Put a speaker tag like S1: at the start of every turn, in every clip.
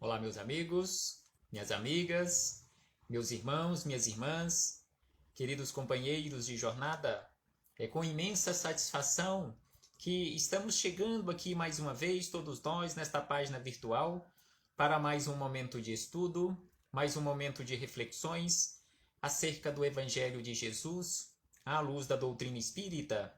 S1: Olá, meus amigos, minhas amigas, meus irmãos, minhas irmãs, queridos companheiros de jornada. É com imensa satisfação que estamos chegando aqui mais uma vez, todos nós, nesta página virtual, para mais um momento de estudo, mais um momento de reflexões acerca do Evangelho de Jesus, à luz da doutrina espírita.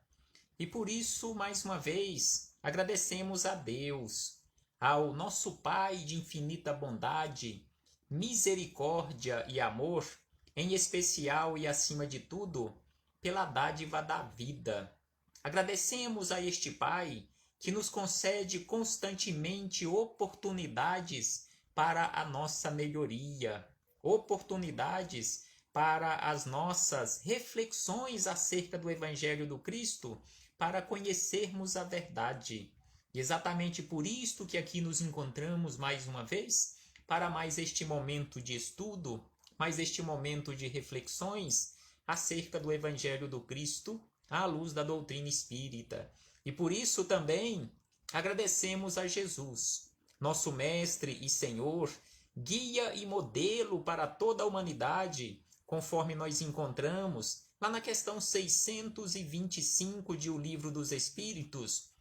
S1: E por isso, mais uma vez, agradecemos a Deus, ao nosso Pai de infinita bondade, misericórdia e amor, em especial e acima de tudo, pela dádiva da vida. Agradecemos a este Pai que nos concede constantemente oportunidades para a nossa melhoria, oportunidades para as nossas reflexões acerca do Evangelho do Cristo, para conhecermos a verdade. E exatamente por isto que aqui nos encontramos mais uma vez, para mais este momento de estudo, mais este momento de reflexões acerca do Evangelho do Cristo, à luz da doutrina espírita. E por isso também agradecemos a Jesus, nosso Mestre e Senhor, guia e modelo para toda a humanidade, conforme nós encontramos lá na questão 625 de O Livro dos Espíritos.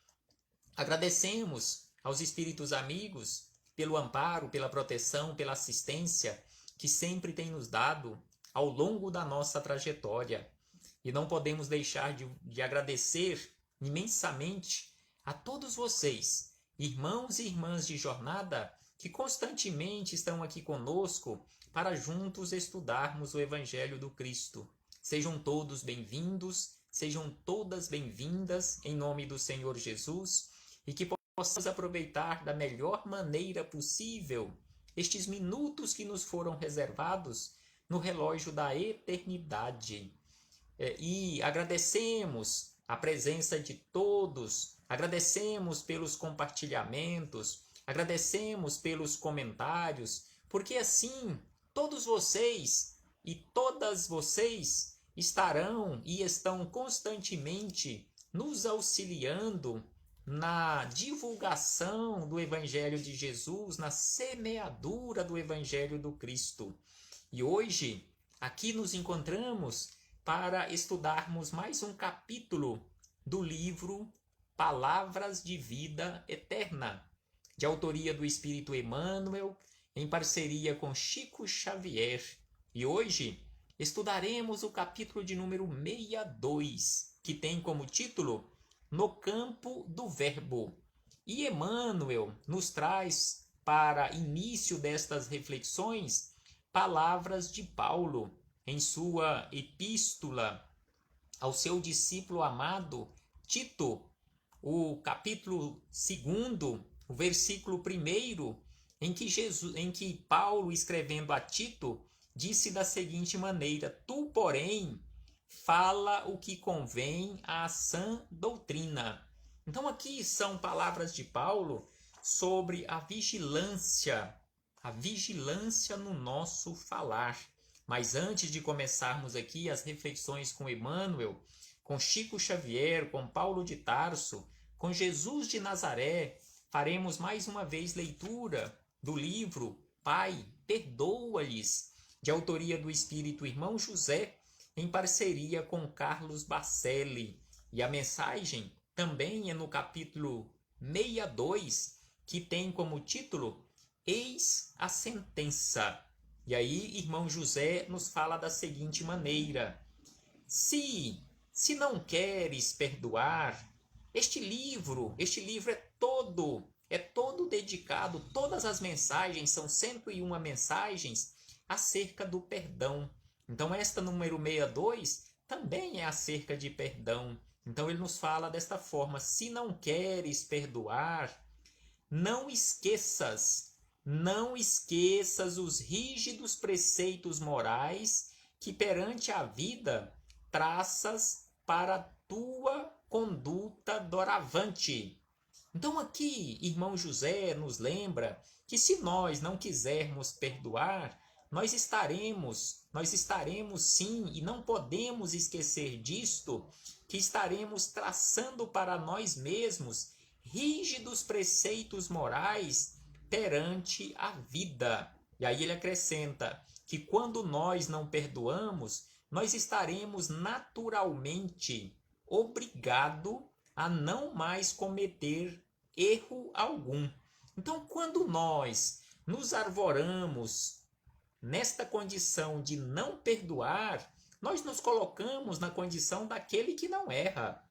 S1: Agradecemos aos espíritos amigos pelo amparo, pela proteção, pela assistência que sempre tem nos dado ao longo da nossa trajetória. E não podemos deixar de agradecer imensamente a todos vocês, irmãos e irmãs de jornada, que constantemente estão aqui conosco para juntos estudarmos o Evangelho do Cristo. Sejam todos bem-vindos, sejam todas bem-vindas em nome do Senhor Jesus e que possamos aproveitar da melhor maneira possível estes minutos que nos foram reservados no relógio da eternidade. E agradecemos a presença de todos, agradecemos pelos compartilhamentos, agradecemos pelos comentários, porque assim todos vocês e todas vocês estarão e estão constantemente nos auxiliando na divulgação do Evangelho de Jesus, na semeadura do Evangelho do Cristo. E hoje, aqui nos encontramos para estudarmos mais um capítulo do livro Palavras de Vida Eterna, de autoria do Espírito Emmanuel, em parceria com Chico Xavier. E hoje estudaremos o capítulo de número 62, que tem como título No Campo do Verbo. E Emmanuel nos traz, para início destas reflexões, palavras de Paulo, em sua epístola ao seu discípulo amado Tito, o capítulo 2, o versículo 1, em que Paulo, escrevendo a Tito, disse da seguinte maneira: Tu, porém, fala o que convém à sã doutrina. Então aqui são palavras de Paulo sobre a vigilância no nosso falar. Mas antes de começarmos aqui as reflexões com Emmanuel, com Chico Xavier, com Paulo de Tarso, com Jesus de Nazaré, faremos mais uma vez leitura do livro Pai, Perdoa-lhes, de autoria do Espírito Irmão José, em parceria com Carlos Bacelli. E a mensagem também é no capítulo 62, que tem como título Eis a Sentença. E aí, irmão José nos fala da seguinte maneira: se não queres perdoar, este livro é todo dedicado, todas as mensagens, são 101 mensagens acerca do perdão. Então esta número 62 também é acerca de perdão. Então ele nos fala desta forma: se não queres perdoar, não esqueças os rígidos preceitos morais que perante a vida traças para a tua conduta doravante. Então aqui, irmão José nos lembra que se nós não quisermos perdoar, nós estaremos sim, e não podemos esquecer disto, que estaremos traçando para nós mesmos rígidos preceitos morais perante a vida. E aí ele acrescenta que quando nós não perdoamos, nós estaremos naturalmente obrigados a não mais cometer erro algum. Então, quando nós nos arvoramos nesta condição de não perdoar, nós nos colocamos na condição daquele que não erra.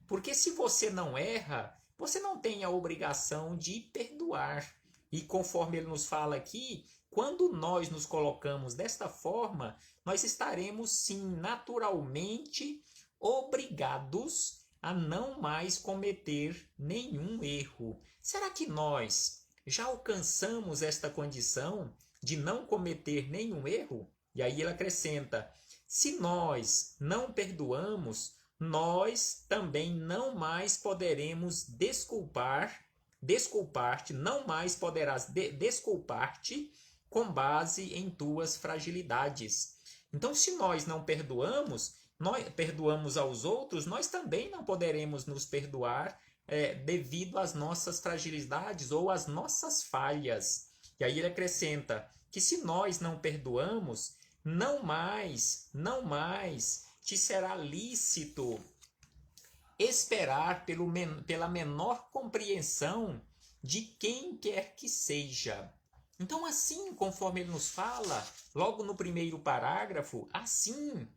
S1: Porque se você não erra, você não tem a obrigação de perdoar. E conforme ele nos fala aqui, quando nós nos colocamos desta forma, nós estaremos sim naturalmente obrigados a não mais cometer nenhum erro. Será que nós já alcançamos esta condição de não cometer nenhum erro? E aí ele acrescenta: se nós não perdoamos, nós também não mais poderemos desculpar-te, não mais poderás desculpar-te com base em tuas fragilidades. Então, se nós não perdoamos, nós perdoamos aos outros, nós também não poderemos nos perdoar devido às nossas fragilidades ou às nossas falhas. E aí ele acrescenta que se nós não perdoamos, não mais te será lícito esperar pela menor compreensão de quem quer que seja. Então, assim, conforme ele nos fala, logo no primeiro parágrafo, assim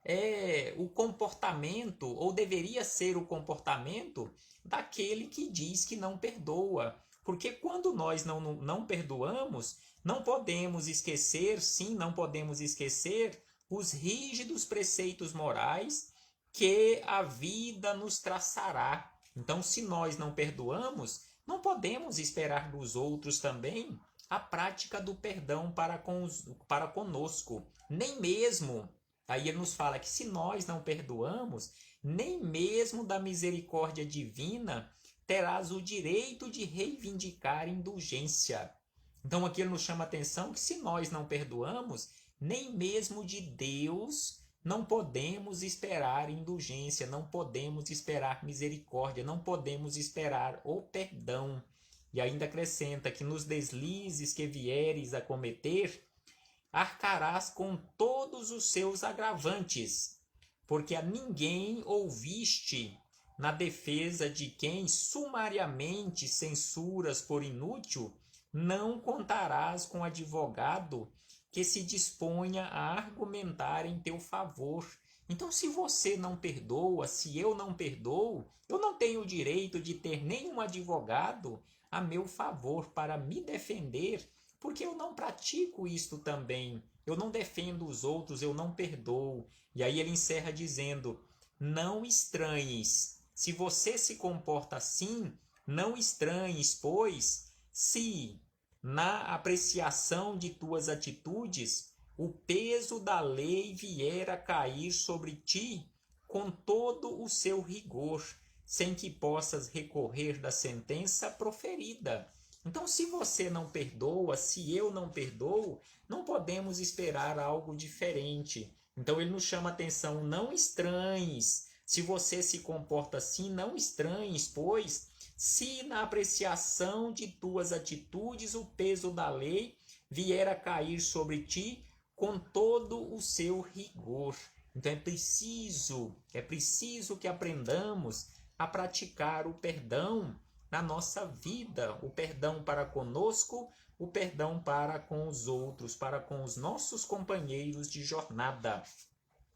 S1: é o comportamento, ou deveria ser o comportamento, daquele que diz que não perdoa. Porque quando nós não perdoamos, não podemos esquecer, sim, não podemos esquecer os rígidos preceitos morais que a vida nos traçará. Então, se nós não perdoamos, não podemos esperar dos outros também a prática do perdão para conosco. Nem mesmo, aí ele nos fala que se nós não perdoamos, nem mesmo da misericórdia divina terás o direito de reivindicar indulgência. Então aqui ele nos chama a atenção que se nós não perdoamos, nem mesmo de Deus não podemos esperar indulgência, não podemos esperar misericórdia, não podemos esperar o perdão. E ainda acrescenta que nos deslizes que vieres a cometer, arcarás com todos os seus agravantes, porque a ninguém ouviste na defesa de quem sumariamente censuras por inútil, não contarás com advogado que se disponha a argumentar em teu favor. Então, se você não perdoa, se eu não perdoo, eu não tenho o direito de ter nenhum advogado a meu favor para me defender, porque eu não pratico isto também. Eu não defendo os outros, eu não perdoo. E aí ele encerra dizendo: não estranhes. Se você se comporta assim, não estranhes, pois, se na apreciação de tuas atitudes o peso da lei vier a cair sobre ti com todo o seu rigor, sem que possas recorrer da sentença proferida. Então, se você não perdoa, se eu não perdoo, não podemos esperar algo diferente. Então, ele nos chama a atenção: não estranhes. Se você se comporta assim, não estranhes, pois, se na apreciação de tuas atitudes o peso da lei vier a cair sobre ti com todo o seu rigor. Então é preciso que aprendamos a praticar o perdão na nossa vida, o perdão para conosco, o perdão para com os outros, para com os nossos companheiros de jornada.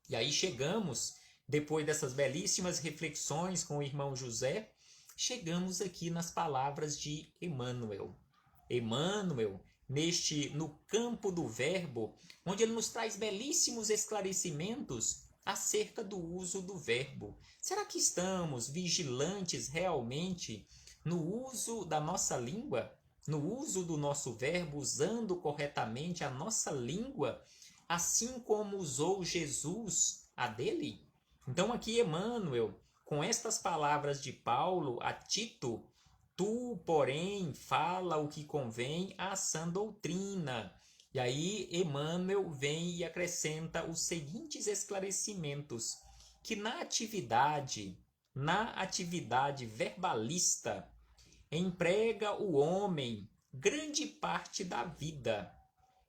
S1: E aí chegamos, depois dessas belíssimas reflexões com o irmão José, chegamos aqui nas palavras de Emmanuel. Emmanuel, no campo do verbo, onde ele nos traz belíssimos esclarecimentos acerca do uso do verbo. Será que estamos vigilantes realmente no uso da nossa língua, no uso do nosso verbo, usando corretamente a nossa língua, assim como usou Jesus a dele? Então aqui Emmanuel, com estas palavras de Paulo a Tito: tu, porém, fala o que convém à sã doutrina. E aí Emmanuel vem e acrescenta os seguintes esclarecimentos: que na atividade verbalista, emprega o homem grande parte da vida.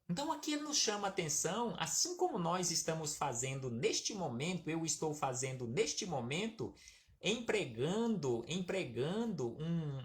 S1: Então aqui ele nos chama a atenção, assim como nós estamos fazendo neste momento, eu estou fazendo neste momento, empregando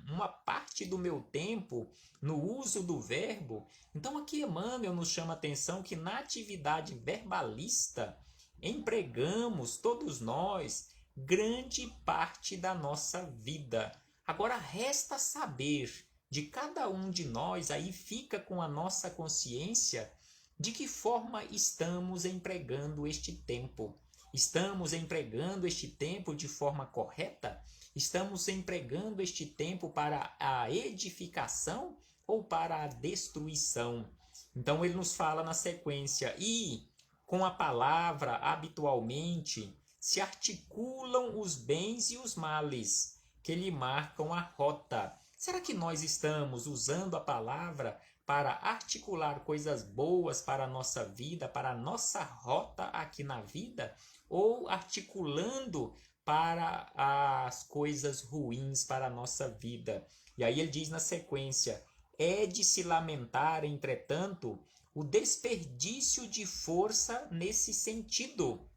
S1: uma parte do meu tempo no uso do verbo. Então aqui Emmanuel nos chama a atenção que na atividade verbalista empregamos todos nós grande parte da nossa vida. Agora resta saber de cada um de nós, aí fica com a nossa consciência de que forma estamos empregando este tempo. Estamos empregando este tempo de forma correta? Estamos empregando este tempo para a edificação ou para a destruição? Então ele nos fala na sequência: e com a palavra habitualmente se articulam os bens e os males que lhe marcam a rota. Será que nós estamos usando a palavra para articular coisas boas para a nossa vida, para a nossa rota aqui na vida? Ou articulando para as coisas ruins para a nossa vida? E aí ele diz na sequência: é de se lamentar, entretanto, o desperdício de força nesse sentido.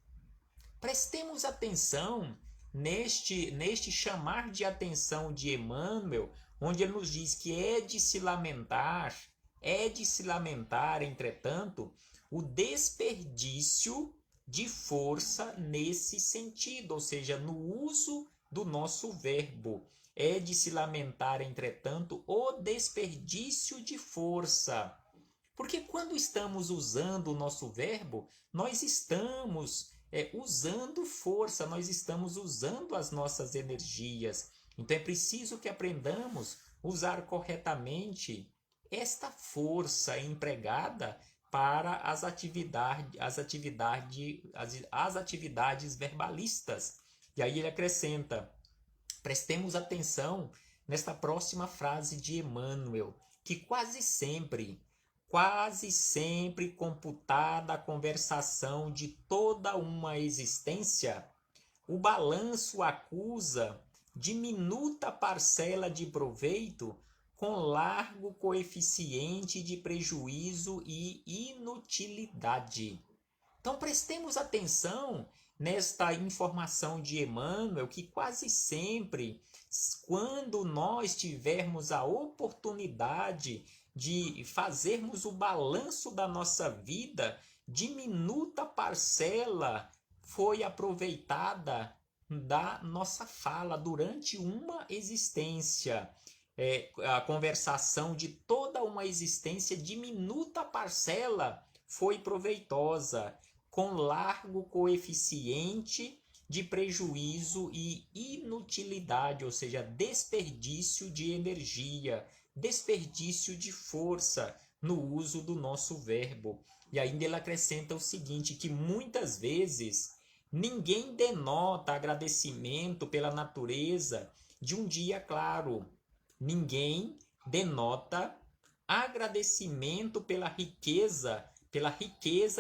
S1: Prestemos atenção neste chamar de atenção de Emmanuel, onde ele nos diz que é de se lamentar, entretanto, o desperdício de força nesse sentido, ou seja, no uso do nosso verbo. É de se lamentar, entretanto, o desperdício de força. Porque quando estamos usando o nosso verbo, nós estamos usando força, nós estamos usando as nossas energias. Então é preciso que aprendamos a usar corretamente esta força empregada para as atividades verbalistas. E aí ele acrescenta: prestemos atenção nesta próxima frase de Emmanuel, que quase sempre computada a conversação de toda uma existência, o balanço acusa diminuta parcela de proveito com largo coeficiente de prejuízo e inutilidade. Então prestemos atenção nesta informação de Emmanuel, que quase sempre, quando nós tivermos a oportunidade de fazermos o balanço da nossa vida, diminuta parcela foi aproveitada da nossa fala durante uma existência. A conversação de toda uma existência, diminuta parcela foi proveitosa, com largo coeficiente de prejuízo e inutilidade, ou seja, desperdício de energia, desperdício de força no uso do nosso verbo. E ainda ele acrescenta o seguinte, que muitas vezes ninguém denota agradecimento pela natureza de um dia claro. Ninguém denota agradecimento pela riqueza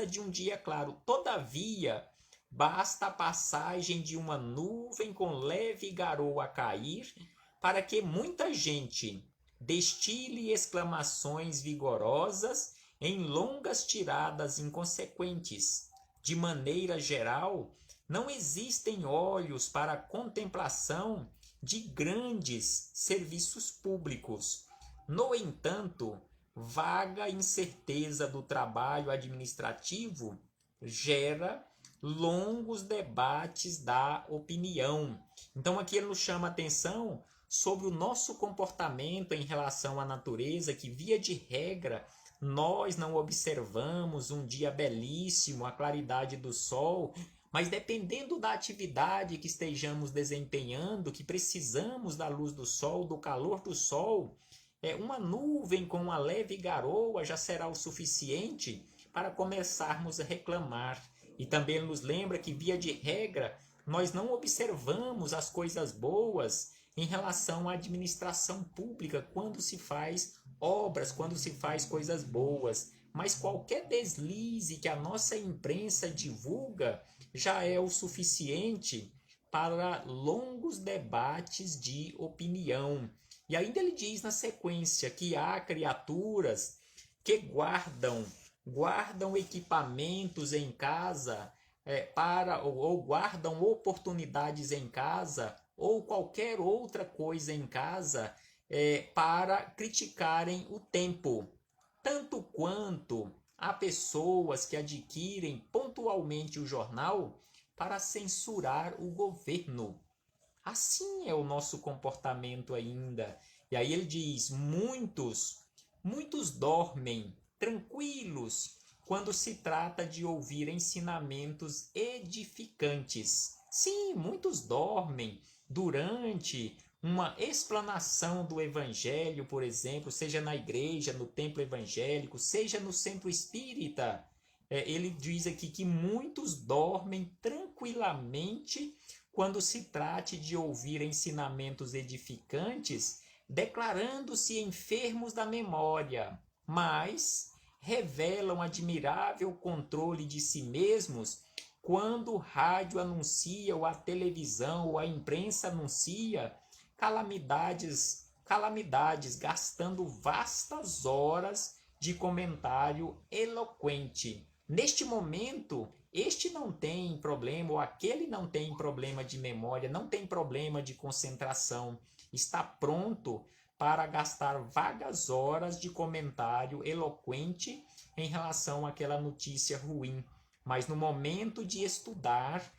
S1: de um dia claro. Todavia, basta a passagem de uma nuvem com leve garoa a cair para que muita gente destile exclamações vigorosas em longas tiradas inconsequentes. De maneira geral, não existem olhos para a contemplação de grandes serviços públicos. No entanto, vaga incerteza do trabalho administrativo gera longos debates da opinião. Então aqui ele nos chama a atenção sobre o nosso comportamento em relação à natureza, que via de regra nós não observamos um dia belíssimo, a claridade do sol, mas dependendo da atividade que estejamos desempenhando, que precisamos da luz do sol, do calor do sol, uma nuvem com uma leve garoa já será o suficiente para começarmos a reclamar. E também nos lembra que, via de regra, nós não observamos as coisas boas em relação à administração pública quando se faz obras, quando se faz coisas boas. Mas qualquer deslize que a nossa imprensa divulga já é o suficiente para longos debates de opinião. E ainda ele diz na sequência que há criaturas que guardam equipamentos em casa ou guardam oportunidades em casa ou qualquer outra coisa em casa para criticarem o tempo. Tanto quanto há pessoas que adquirem pontualmente o jornal para censurar o governo. Assim é o nosso comportamento ainda. E aí ele diz: muitos dormem tranquilos quando se trata de ouvir ensinamentos edificantes. Sim, muitos dormem durante uma explanação do evangelho, por exemplo, seja na igreja, no templo evangélico, seja no centro espírita. Ele diz aqui que muitos dormem tranquilamente quando se trate de ouvir ensinamentos edificantes, declarando-se enfermos da memória, mas revelam admirável controle de si mesmos quando o rádio anuncia ou a televisão ou a imprensa anuncia calamidades, gastando vastas horas de comentário eloquente. Neste momento, este não tem problema, ou aquele não tem problema de memória, não tem problema de concentração, está pronto para gastar vagas horas de comentário eloquente em relação àquela notícia ruim. Mas no momento de estudar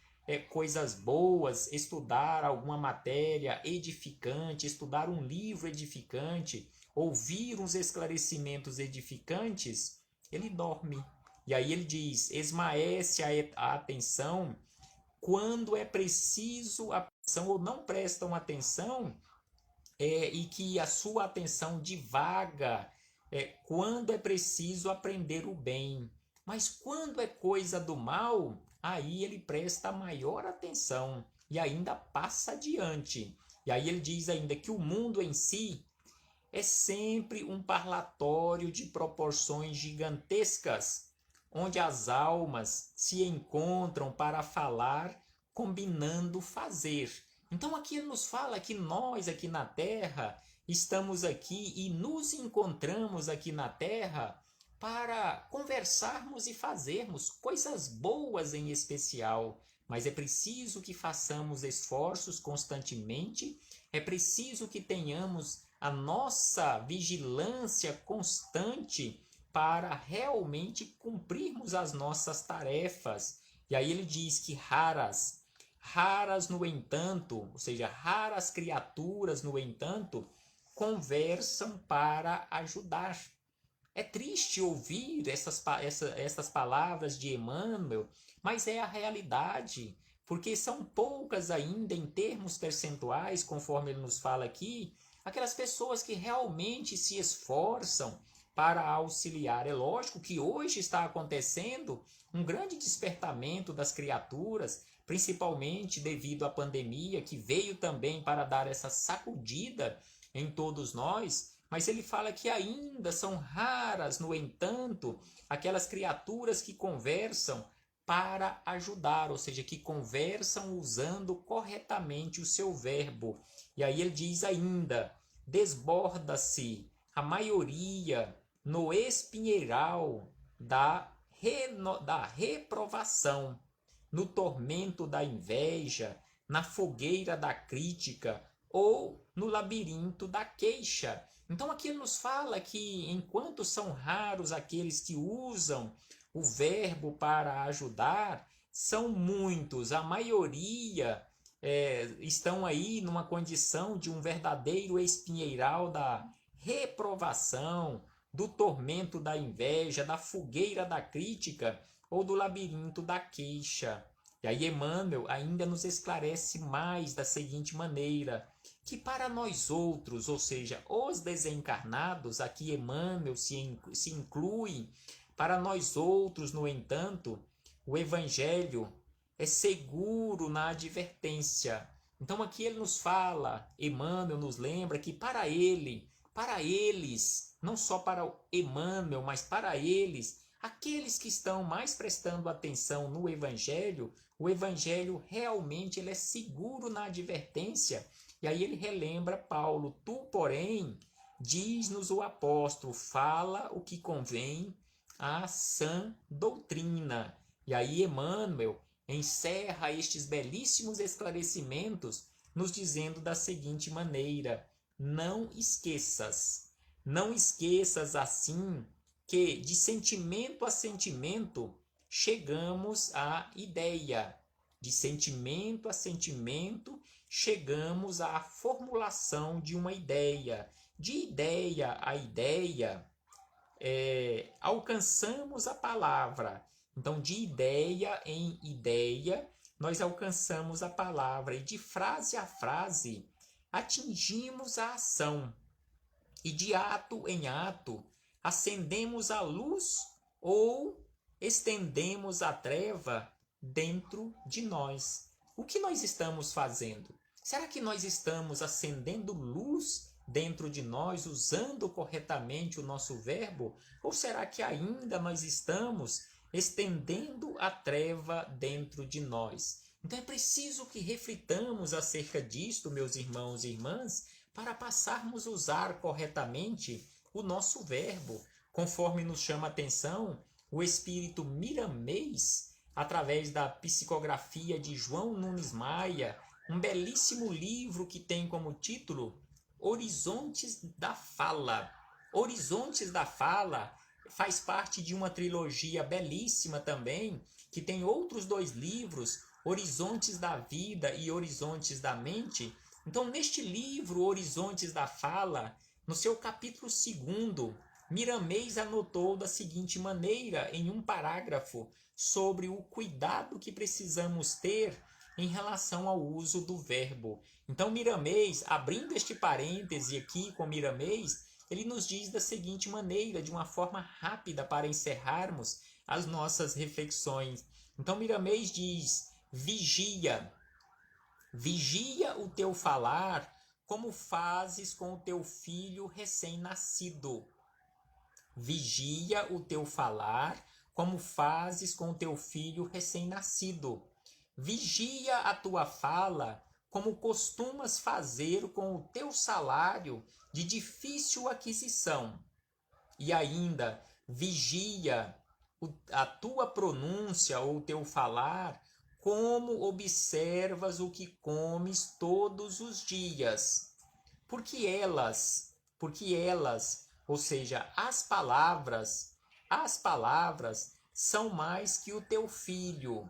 S1: coisas boas, estudar alguma matéria edificante, estudar um livro edificante, ouvir uns esclarecimentos edificantes, ele dorme. E aí ele diz: esmaece a atenção quando é preciso atenção, ou não prestam atenção, e que a sua atenção divaga quando é preciso aprender o bem. Mas quando é coisa do mal, aí ele presta maior atenção e ainda passa adiante. E aí ele diz ainda que o mundo em si é sempre um parlatório de proporções gigantescas, onde as almas se encontram para falar, combinando fazer. Então aqui ele nos fala que nós aqui na Terra estamos aqui e nos encontramos aqui na Terra para conversarmos e fazermos coisas boas em especial. Mas é preciso que façamos esforços constantemente, é preciso que tenhamos a nossa vigilância constante para realmente cumprirmos as nossas tarefas. E aí ele diz que raras no entanto, ou seja, raras criaturas, no entanto, conversam para ajudar. É triste ouvir essas palavras de Emmanuel, mas é a realidade, porque são poucas ainda em termos percentuais, conforme ele nos fala aqui, aquelas pessoas que realmente se esforçam para auxiliar. É lógico que hoje está acontecendo um grande despertamento das criaturas, principalmente devido à pandemia, que veio também para dar essa sacudida em todos nós, mas ele fala que ainda são raras, no entanto, aquelas criaturas que conversam para ajudar, ou seja, que conversam usando corretamente o seu verbo. E aí ele diz ainda: desborda-se a maioria no espinheiral da reprovação, no tormento da inveja, na fogueira da crítica ou no labirinto da queixa. Então aqui ele nos fala que enquanto são raros aqueles que usam o verbo para ajudar, são muitos, a maioria estão aí numa condição de um verdadeiro espinheiral da reprovação, do tormento da inveja, da fogueira da crítica ou do labirinto da queixa. E aí Emmanuel ainda nos esclarece mais da seguinte maneira: que para nós outros, ou seja, os desencarnados, aqui Emmanuel se inclui, para nós outros, no entanto, o Evangelho é seguro na advertência. Então aqui ele nos fala, Emmanuel nos lembra que para eles, não só para Emmanuel, mas para eles, aqueles que estão mais prestando atenção no Evangelho, o Evangelho realmente ele é seguro na advertência E aí ele relembra Paulo: tu, porém, diz-nos o apóstolo, fala o que convém à sã doutrina. E aí Emmanuel encerra estes belíssimos esclarecimentos nos dizendo da seguinte maneira: não esqueças, não esqueças assim que de sentimento a sentimento chegamos à ideia, de sentimento a sentimento chegamos à formulação de uma ideia, de ideia a ideia alcançamos a palavra. Então, de ideia em ideia, nós alcançamos a palavra e de frase a frase atingimos a ação. E de ato em ato acendemos a luz ou estendemos a treva dentro de nós. O que nós estamos fazendo? Será que nós estamos acendendo luz dentro de nós, usando corretamente o nosso verbo? Ou será que ainda nós estamos estendendo a treva dentro de nós? Então é preciso que reflitamos acerca disto, meus irmãos e irmãs, para passarmos a usar corretamente o nosso verbo, conforme nos chama a atenção o espírito miramês, através da psicografia de João Nunes Maia, um belíssimo livro que tem como título Horizontes da Fala. Horizontes da Fala faz parte de uma trilogia belíssima também, que tem outros 2 livros, Horizontes da Vida e Horizontes da Mente. Então, neste livro, Horizontes da Fala, no seu capítulo 2º, Miramês anotou da seguinte maneira, em um parágrafo, sobre o cuidado que precisamos ter em relação ao uso do verbo. Então, Miramês, abrindo este parêntese aqui com Miramês, ele nos diz da seguinte maneira, de uma forma rápida para encerrarmos as nossas reflexões. Então, Miramês diz: vigia o teu falar, como fazes com o teu filho recém-nascido. Vigia o teu falar, como fazes com o teu filho recém-nascido. Vigia a tua fala, como costumas fazer com o teu salário de difícil aquisição. E ainda, vigia a tua pronúncia ou o teu falar, como observas o que comes todos os dias. Porque elas, ou seja, as palavras são mais que o teu filho,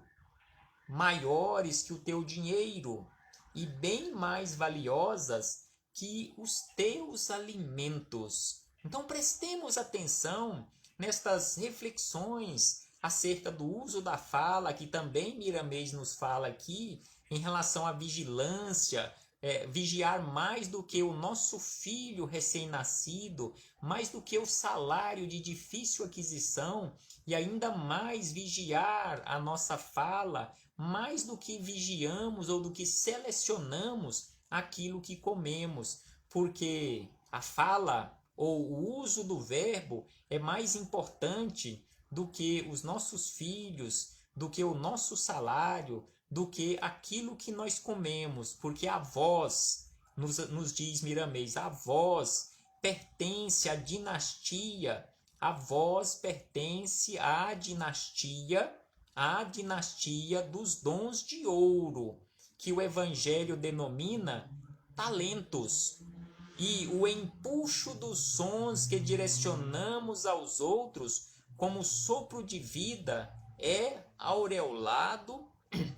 S1: maiores que o teu dinheiro e bem mais valiosas que os teus alimentos. Então prestemos atenção nestas reflexões acerca do uso da fala, que também Miramês nos fala aqui, em relação à vigilância, vigiar mais do que o nosso filho recém-nascido, mais do que o salário de difícil aquisição, e ainda mais vigiar a nossa fala, mais do que vigiamos ou do que selecionamos aquilo que comemos, porque a fala ou o uso do verbo é mais importante do que os nossos filhos, do que o nosso salário, do que aquilo que nós comemos, porque a voz, nos diz Miramês, a voz pertence à dinastia, a voz pertence à dinastia dos dons de ouro, que o Evangelho denomina talentos. E o empuxo dos sons que direcionamos aos outros como sopro de vida é aureolado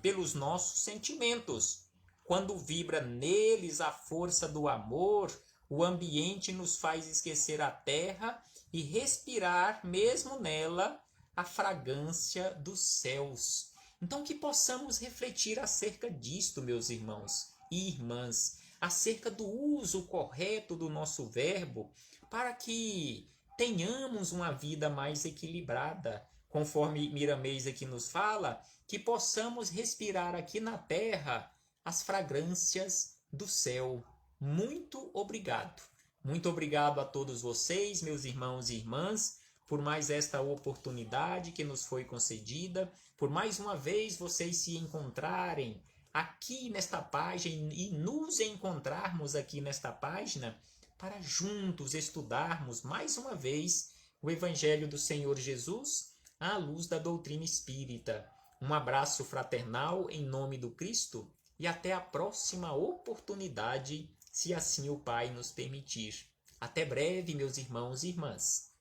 S1: pelos nossos sentimentos. Quando vibra neles a força do amor, o ambiente nos faz esquecer a terra e respirar mesmo nela a fragrância dos céus. Então que possamos refletir acerca disto, meus irmãos e irmãs, acerca do uso correto do nosso verbo, para que tenhamos uma vida mais equilibrada, conforme Miramês aqui nos fala, que possamos respirar aqui na terra as fragrâncias do céu. Muito obrigado. Muito obrigado a todos vocês, meus irmãos e irmãs, por mais esta oportunidade que nos foi concedida, por mais uma vez vocês se encontrarem aqui nesta página e nos encontrarmos aqui nesta página para juntos estudarmos mais uma vez o Evangelho do Senhor Jesus à luz da doutrina espírita. Um abraço fraternal em nome do Cristo e até a próxima oportunidade, se assim o Pai nos permitir. Até breve, meus irmãos e irmãs.